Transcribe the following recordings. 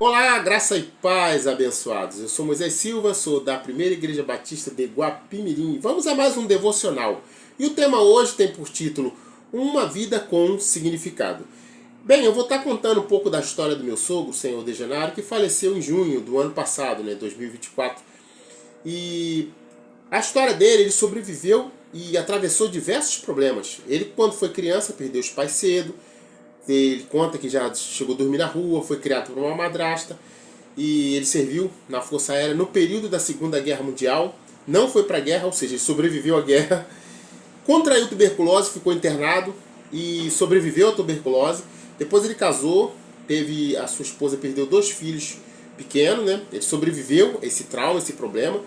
Olá, graça e paz, abençoados. Eu sou Moisés Silva, sou da Primeira Igreja Batista de Guapimirim. Vamos a mais um devocional. E o tema hoje tem por título Uma Vida com Significado. Bem, eu vou estar contando um pouco da história do meu sogro, senhor Degenário, que faleceu em junho do ano passado, 2024. E a história dele, ele sobreviveu e atravessou diversos problemas. Ele, quando foi criança, perdeu os pais cedo. Ele conta que já chegou a dormir na rua, foi criado por uma madrasta e ele serviu na Força Aérea no período da Segunda Guerra Mundial. Não foi para a guerra, ou seja, ele sobreviveu à guerra. Contraiu tuberculose, ficou internado e sobreviveu à tuberculose. Depois ele casou, teve a sua esposa, perdeu 2 filhos pequenos, Ele sobreviveu a esse trauma, esse problema.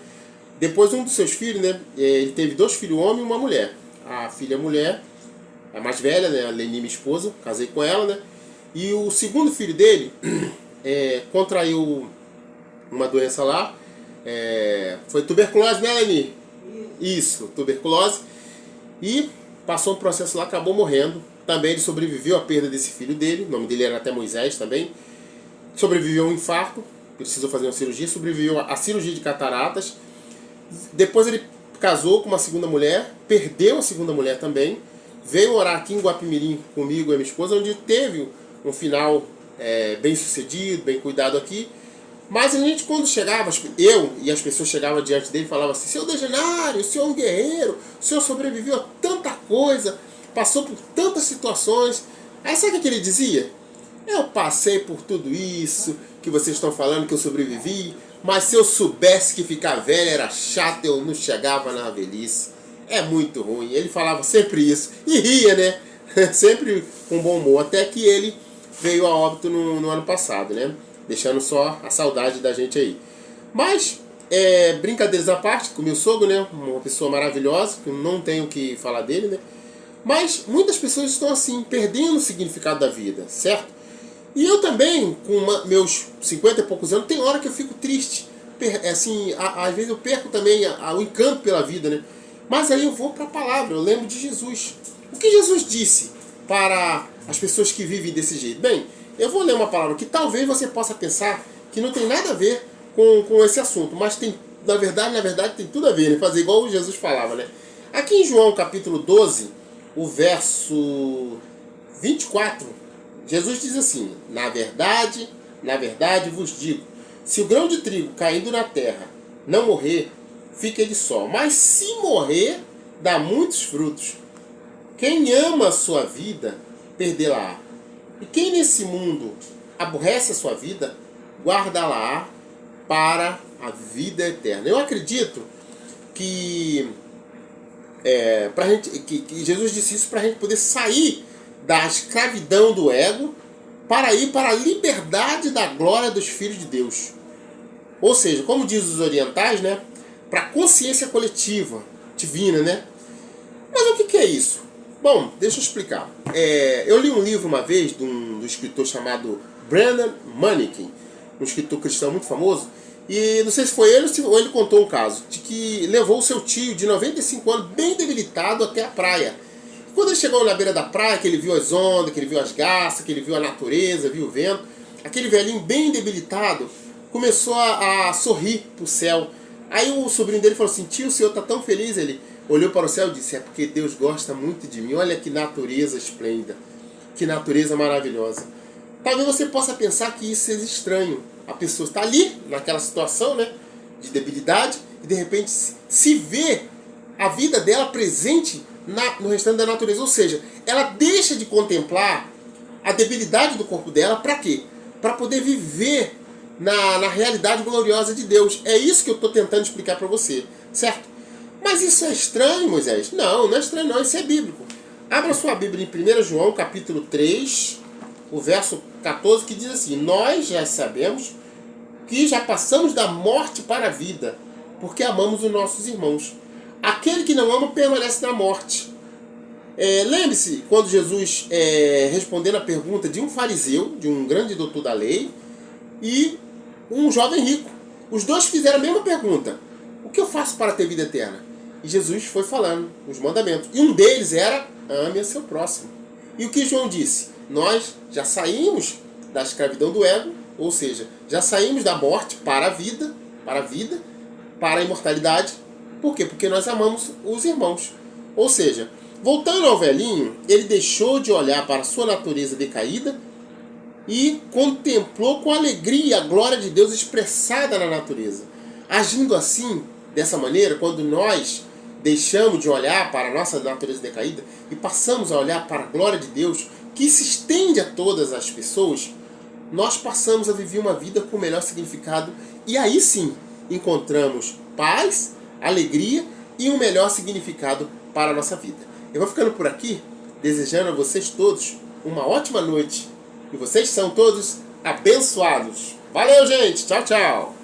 Depois um dos seus filhos, Ele teve 2 filhos, um homem e uma mulher. A filha mulher, a mais velha, a Leni, minha esposa, casei com ela, E o segundo filho dele contraiu uma doença lá, foi tuberculose, né, Leni? Isso, tuberculose. E passou um processo lá, acabou morrendo. Também ele sobreviveu à perda desse filho dele, o nome dele era até Moisés também. Sobreviveu a um infarto, precisou fazer uma cirurgia, sobreviveu à cirurgia de cataratas. Depois ele casou com uma segunda mulher, perdeu a segunda mulher também. Veio morar aqui em Guapimirim comigo e minha esposa, onde teve um final bem sucedido, bem cuidado aqui. Mas a gente, quando chegava, eu e as pessoas chegavam diante dele e falavam assim: Seu Degenário, o senhor é um guerreiro, o senhor sobreviveu a tanta coisa, passou por tantas situações. Aí sabe o que ele dizia? Eu passei por tudo isso que vocês estão falando que eu sobrevivi, mas se eu soubesse que ficar velho era chato, eu não chegava na velhice. É muito ruim. Ele falava sempre isso. E ria, sempre com bom humor. Até que ele veio a óbito no ano passado, Deixando só a saudade da gente aí. Mas, brincadeiras à parte, com o meu sogro, Uma pessoa maravilhosa, que eu não tenho o que falar dele, Mas muitas pessoas estão assim, perdendo o significado da vida, certo? E eu também, com meus 50 e poucos anos, tem hora que eu fico triste. Assim, às vezes eu perco também o encanto pela vida, Mas aí eu vou para a palavra, eu lembro de Jesus. O que Jesus disse para as pessoas que vivem desse jeito? Bem, eu vou ler uma palavra que talvez você possa pensar que não tem nada a ver com esse assunto, mas tem, na verdade tem tudo a ver, Fazer igual Jesus falava, Aqui em João capítulo 12, o verso 24, Jesus diz assim: na verdade vos digo, se o grão de trigo caindo na terra não morrer, fica ele só. Mas se morrer, dá muitos frutos. Quem ama a sua vida, perdê-la-á. E quem nesse mundo aborrece a sua vida, guarda-la-á para a vida eterna. Eu acredito que, que Jesus disse isso para a gente poder sair da escravidão do ego para ir para a liberdade da glória dos filhos de Deus. Ou seja, como diz os orientais, para a consciência coletiva, divina, Mas o que é isso? Bom, deixa eu explicar. Eu li um livro uma vez de um escritor chamado Brennan Manning, um escritor cristão muito famoso, e não sei se foi ele ou ele contou um caso, de que levou o seu tio de 95 anos, bem debilitado, até a praia. E quando ele chegou na beira da praia, que ele viu as ondas, que ele viu as garças, que ele viu a natureza, viu o vento, aquele velhinho bem debilitado começou a sorrir para o céu. Aí o sobrinho dele falou assim: tio, o senhor está tão feliz? Ele olhou para o céu e disse: é porque Deus gosta muito de mim. Olha que natureza esplêndida, que natureza maravilhosa. Talvez você possa pensar que isso seja estranho. A pessoa está ali, naquela situação de debilidade, e de repente se vê a vida dela presente no restante da natureza. Ou seja, ela deixa de contemplar a debilidade do corpo dela. Para quê? Para poder viver na realidade gloriosa de Deus. É isso que eu estou tentando explicar para você, certo? Mas isso é estranho, Moisés? Não é estranho não, isso é bíblico. Abra sua Bíblia em 1 João capítulo 3, o verso 14, que diz assim: nós já sabemos que já passamos da morte para a vida, porque amamos os nossos irmãos. Aquele que não ama permanece na morte. Lembre-se quando Jesus respondendo a pergunta de um fariseu, de um grande doutor da lei, e um jovem rico. Os dois fizeram a mesma pergunta: o que eu faço para ter vida eterna? E Jesus foi falando os mandamentos. E um deles era: ame a seu próximo. E o que João disse? Nós já saímos da escravidão do ego Ou seja, já saímos da morte para a vida, para a imortalidade. Por quê? Porque nós amamos os irmãos. Ou seja, voltando ao velhinho, ele deixou de olhar para a sua natureza decaída e contemplou com alegria a glória de Deus expressada na natureza. Agindo assim, dessa maneira, quando nós deixamos de olhar para a nossa natureza decaída e passamos a olhar para a glória de Deus, que se estende a todas as pessoas, nós passamos a viver uma vida com melhor significado e aí sim encontramos paz, alegria e um melhor significado para a nossa vida. Eu vou ficando por aqui, desejando a vocês todos uma ótima noite. E vocês são todos abençoados. Valeu, gente! Tchau, tchau!